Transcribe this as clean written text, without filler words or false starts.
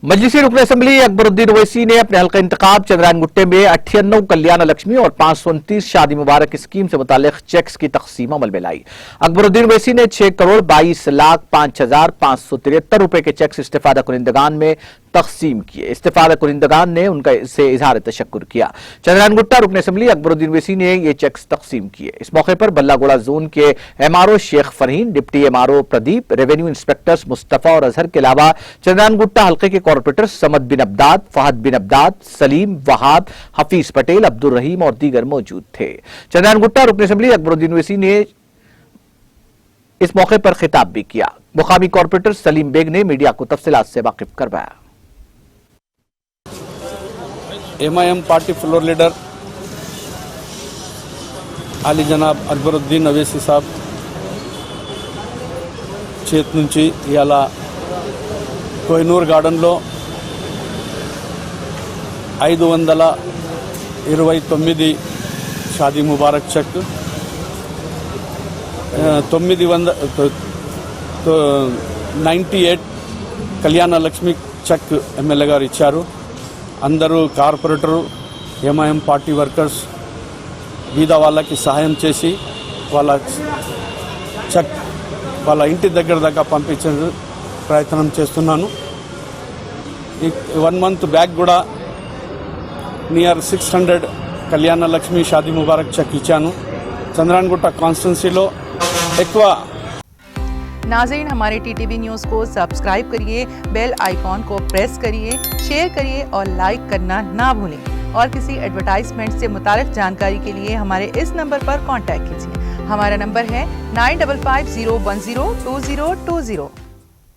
मजलिसी रुकन असम्बली अकबरुद्दीन ओवैसी ने अपने हल्का इंतखाब चंद्रायन गुट्टे में 98 कल्याण लक्ष्मी और 529 शादी मुबारक स्कीम से मुतालिक चेक्स की तकसीम अमल में लाई। अकबरुद्दीन ओवैसी ने 6,22,05,573 रुपए के चेक्स इस्तेफादा कुनिंदगान में तकसीम किए। इस्तेफादा कुनिंदगान ने उनका इससे इजहार तशक्कुर किया। चंद्रायन गुट्टा रुकन असम्बली अकबरुद्दीन ओवैसी ने ये चेक्स तकसीम किए। इस मौके पर बल्लागोड़ा जोन के MRO Sheikh Farheen, deputy MRO Pradeep, revenue inspectors Mustafa और अजहर के अलावा चंद्रायन गुट्टा हल्के के कॉर्पोरेटर समद बिन अब्दाद, फहद बिन अब्दाद, सलीम, वहाब, हफीज पटेल, अब्दुल रहीम और दीगर मौजूद थे। चंद्रायन गुट्टा रुकन असम्बली अकबरुद्दीन ओवैसी ने इस मौके पर खिताब भी किया। मुकामी कॉर्पोरेटर सलीम बेग ने मीडिया को तफसीलात से वाकिफ करवाया। MIM पार्टी फ्लोर लीडर आली जनाब అక్బరుద్దీన్ ఓవైసీ సాబ్ చేతి నుంచి ఇవాళ కోహినూర్ గార్డెన్లో 529 Shaadi Mubarak check 98 Kalyana Lakshmi check MLA గారు ఇచ్చారు। అందరూ కార్పొరేటరు, MIM పార్టీ వర్కర్స్ బీద వాళ్ళకి సహాయం చేసి వాళ్ళ చెక్ వాళ్ళ ఇంటి దగ్గర దాకా పంపించే ప్రయత్నం చేస్తున్నాను। ఈ 1 మంత్ బ్యాక్ కూడా నియర్ 600 కళ్యాణ లక్ష్మి షాదీ ముబారక్ చెక్ ఇచ్చాను। చంద్రాయనగుట్ట కాన్స్టిట్యున్సీలో ఎక్కువ। नाज़रीन, हमारे TTV न्यूज़ को सब्सक्राइब करिए, बेल आइकॉन को प्रेस करिए, शेयर करिए और लाइक करना ना भूलें। और किसी एडवर्टाइजमेंट से मुताल्लिक़ जानकारी के लिए हमारे इस नंबर पर कांटेक्ट कीजिए। हमारा नंबर है 9550102020।